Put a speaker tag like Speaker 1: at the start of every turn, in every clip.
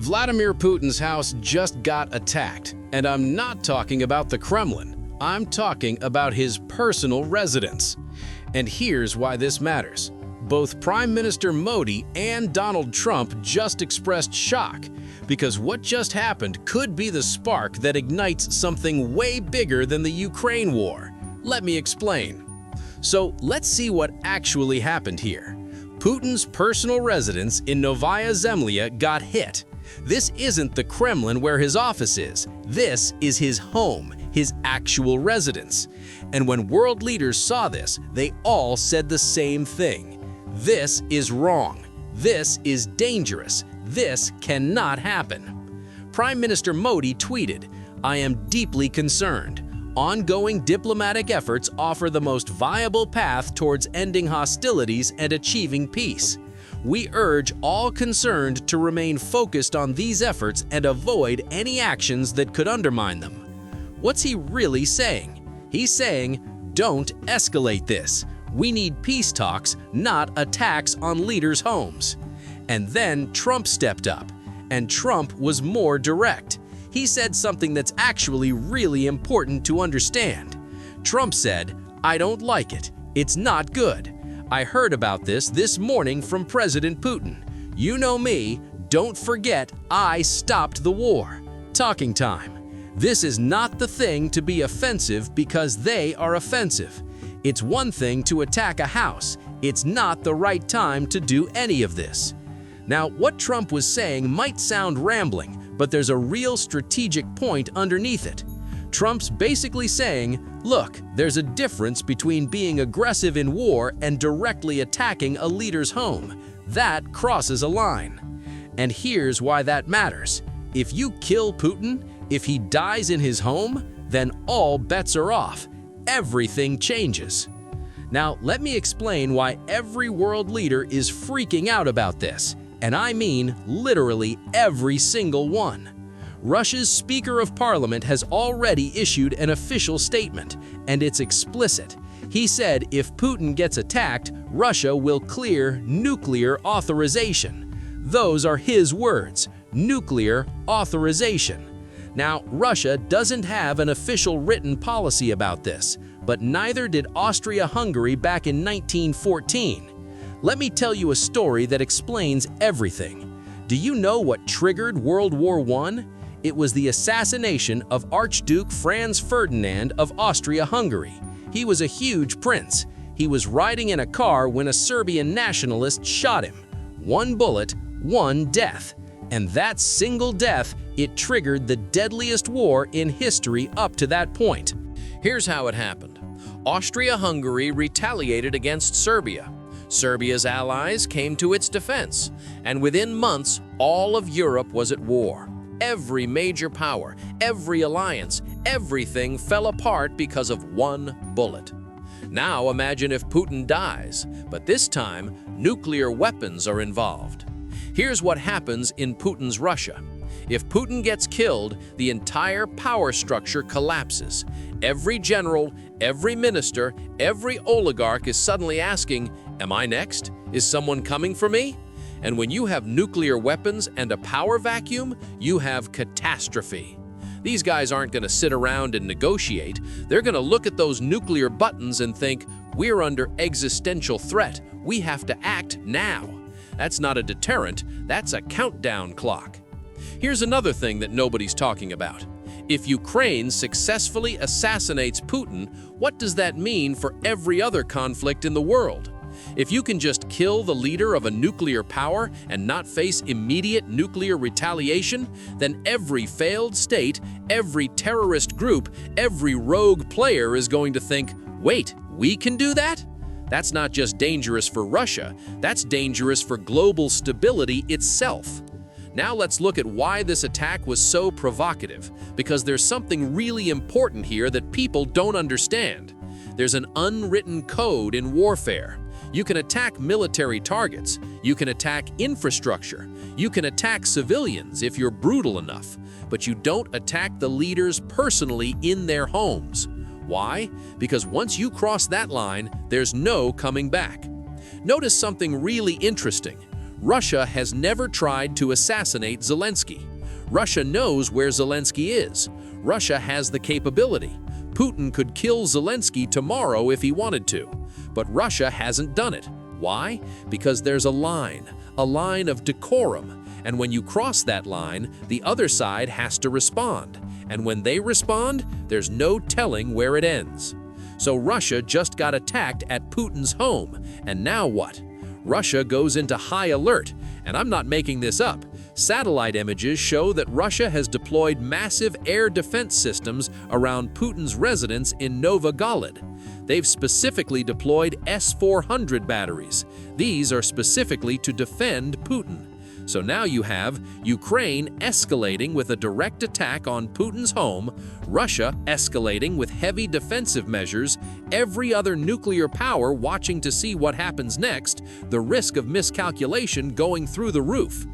Speaker 1: Vladimir Putin's house just got attacked, and I'm not talking about the Kremlin. I'm talking about his personal residence. And here's why this matters. Both Prime Minister Modi and Donald Trump just expressed shock, because what just happened could be the spark that ignites something way bigger than the Ukraine war. Let me explain. So let's see what actually happened here. Putin's personal residence in Novaya Zemlya got hit. This isn't the Kremlin where his office is. This is his home, his actual residence. And when world leaders saw this, they all said the same thing. This is wrong. This is dangerous. This cannot happen. Prime Minister Modi tweeted, "I am deeply concerned. Ongoing diplomatic efforts offer the most viable path towards ending hostilities and achieving peace. We urge all concerned to remain focused on these efforts and avoid any actions that could undermine them." What's he really saying? He's saying, don't escalate this. We need peace talks, not attacks on leaders' homes. And then Trump stepped up, and Trump was more direct. He said something that's actually really important to understand. Trump said, "I don't like it. It's not good. I heard about this morning from President Putin. You know me, don't forget I stopped the war." Talking time. This is not the thing to be offensive because they are offensive. It's one thing to attack a house. It's not the right time to do any of this. Now, what Trump was saying might sound rambling, but there's a real strategic point underneath it. Trump's basically saying, look, there's a difference between being aggressive in war and directly attacking a leader's home. That crosses a line. And here's why that matters. If you kill Putin, if he dies in his home, then all bets are off. Everything changes. Now, let me explain why every world leader is freaking out about this. And I mean literally every single one. Russia's Speaker of Parliament has already issued an official statement, and it's explicit. He said if Putin gets attacked, Russia will clear nuclear authorization. Those are his words, nuclear authorization. Now, Russia doesn't have an official written policy about this, but neither did Austria-Hungary back in 1914. Let me tell you a story that explains everything. Do you know what triggered World War I? It was the assassination of Archduke Franz Ferdinand of Austria-Hungary. He was a huge prince. He was riding in a car when a Serbian nationalist shot him. One bullet, one death. And that single death, it triggered the deadliest war in history up to that point.
Speaker 2: Here's how it happened. Austria-Hungary retaliated against Serbia. Serbia's allies came to its defense, and within months, all of Europe was at war. Every major power, every alliance, everything fell apart because of one bullet. Now imagine if Putin dies, but this time, nuclear weapons are involved. Here's what happens in Putin's Russia. If Putin gets killed, the entire power structure collapses. Every general, every minister, every oligarch is suddenly asking, am I next? Is someone coming for me? And when you have nuclear weapons and a power vacuum, you have catastrophe. These guys aren't going to sit around and negotiate. They're going to look at those nuclear buttons and think, we're under existential threat. We have to act now. That's not a deterrent, that's a countdown clock. Here's another thing that nobody's talking about. If Ukraine successfully assassinates Putin, what does that mean for every other conflict in the world? If you can just kill the leader of a nuclear power and not face immediate nuclear retaliation, then every failed state, every terrorist group, every rogue player is going to think, wait, we can do that? That's not just dangerous for Russia, that's dangerous for global stability itself. Now let's look at why this attack was so provocative, because there's something really important here that people don't understand. There's an unwritten code in warfare. You can attack military targets, you can attack infrastructure, you can attack civilians if you're brutal enough, but you don't attack the leaders personally in their homes. Why? Because once you cross that line, there's no coming back. Notice something really interesting. Russia has never tried to assassinate Zelensky. Russia knows where Zelensky is. Russia has the capability. Putin could kill Zelensky tomorrow if he wanted to. But Russia hasn't done it. Why? Because there's a line of decorum. And when you cross that line, the other side has to respond. And when they respond, there's no telling where it ends. So Russia just got attacked at Putin's home. And now what? Russia goes into high alert. And I'm not making this up. Satellite images show that Russia has deployed massive air defense systems around Putin's residence in Novogorod. They've specifically deployed S-400 batteries. These are specifically to defend Putin. So now you have Ukraine escalating with a direct attack on Putin's home, Russia escalating with heavy defensive measures, every other nuclear power watching to see what happens next, the risk of miscalculation going through the roof.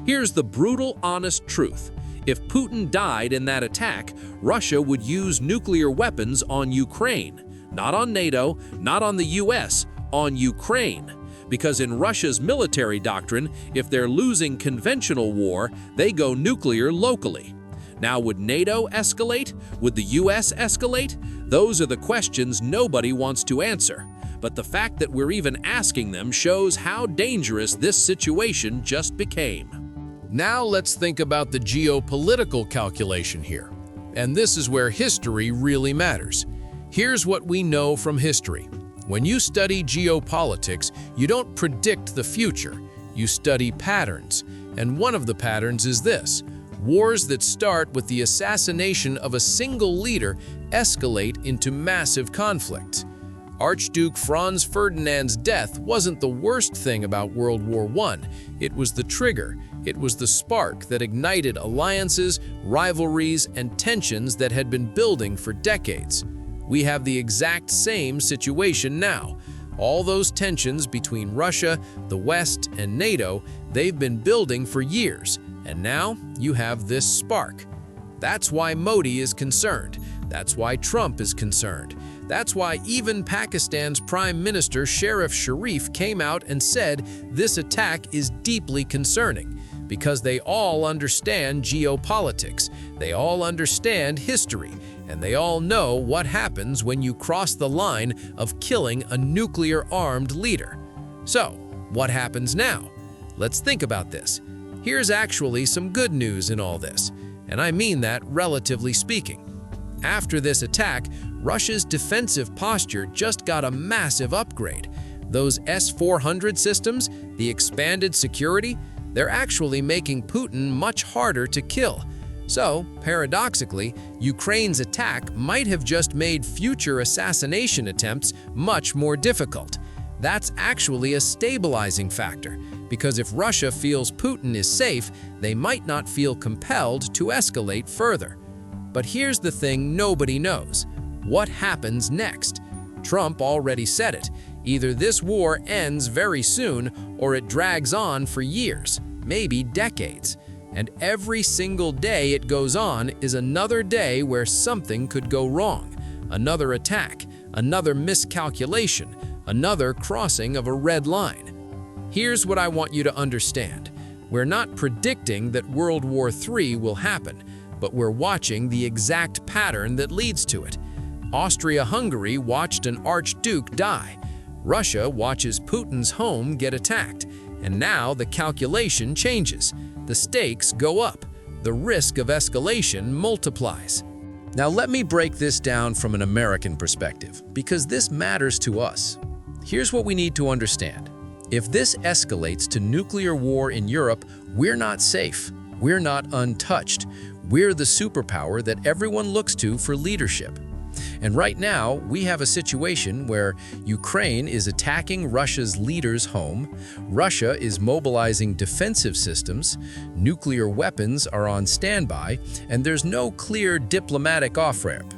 Speaker 2: Here's the brutal, honest truth. If Putin died in that attack, Russia would use nuclear weapons on Ukraine. Not on NATO, not on the US, on Ukraine. Because in Russia's military doctrine, if they're losing conventional war, they go nuclear locally. Now, would NATO escalate? Would the US escalate? Those are the questions nobody wants to answer. But the fact that we're even asking them shows how dangerous this situation just became.
Speaker 1: Now let's think about the geopolitical calculation here. And this is where history really matters. Here's what we know from history. When you study geopolitics, you don't predict the future, you study patterns. And one of the patterns is this: wars that start with the assassination of a single leader escalate into massive conflicts. Archduke Franz Ferdinand's death wasn't the worst thing about World War I. It was the trigger. It was the spark that ignited alliances, rivalries, and tensions that had been building for decades. We have the exact same situation now. All those tensions between Russia, the West, and NATO, they've been building for years. And now you have this spark. That's why Modi is concerned. That's why Trump is concerned. That's why even Pakistan's Prime Minister Sharif Sharif came out and said this attack is deeply concerning. Because they all understand geopolitics, they all understand history, and they all know what happens when you cross the line of killing a nuclear-armed leader. So, what happens now? Let's think about this. Here's actually some good news in all this, and I mean that relatively speaking. After this attack, Russia's defensive posture just got a massive upgrade. Those S-400 systems, the expanded security, they're actually making Putin much harder to kill. So, paradoxically, Ukraine's attack might have just made future assassination attempts much more difficult. That's actually a stabilizing factor, because if Russia feels Putin is safe, they might not feel compelled to escalate further. But here's the thing nobody knows. What happens next? Trump already said it. Either this war ends very soon, or it drags on for years, maybe decades. And every single day it goes on is another day where something could go wrong. Another attack, another miscalculation, another crossing of a red line. Here's what I want you to understand. We're not predicting that World War III will happen, but we're watching the exact pattern that leads to it. Austria-Hungary watched an archduke die. Russia watches Putin's home get attacked. And now the calculation changes. The stakes go up. The risk of escalation multiplies. Now let me break this down from an American perspective, because this matters to us. Here's what we need to understand. If this escalates to nuclear war in Europe, we're not safe. We're not untouched. We're the superpower that everyone looks to for leadership. And right now, we have a situation where Ukraine is attacking Russia's leader's home, Russia is mobilizing defensive systems, nuclear weapons are on standby, and there's no clear diplomatic off-ramp.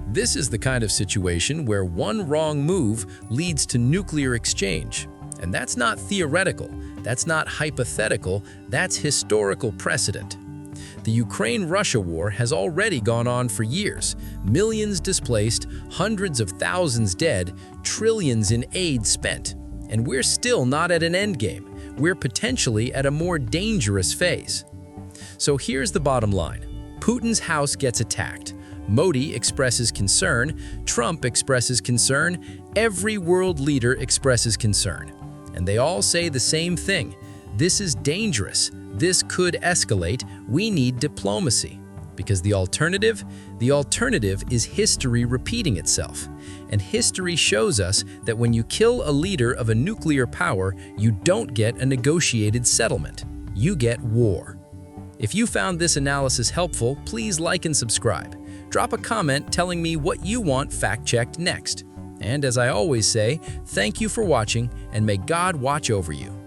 Speaker 1: This is the kind of situation where one wrong move leads to nuclear exchange. And that's not theoretical, that's not hypothetical, that's historical precedent. The Ukraine-Russia war has already gone on for years. Millions displaced, hundreds of thousands dead, trillions in aid spent. And we're still not at an endgame.
Speaker 3: we're potentially at a more dangerous phase. So here's the bottom line. Putin's house gets attacked. Modi expresses concern, Trump expresses concern, every world leader expresses concern. And they all say the same thing. This is dangerous. This could escalate. We need diplomacy. Because the alternative is history repeating itself. And history shows us that when you kill a leader of a nuclear power, you don't get a negotiated settlement. You get war. If you found this analysis helpful, please like and subscribe. Drop a comment telling me what you want fact-checked next. And as I always say, thank you for watching, and may God watch over you.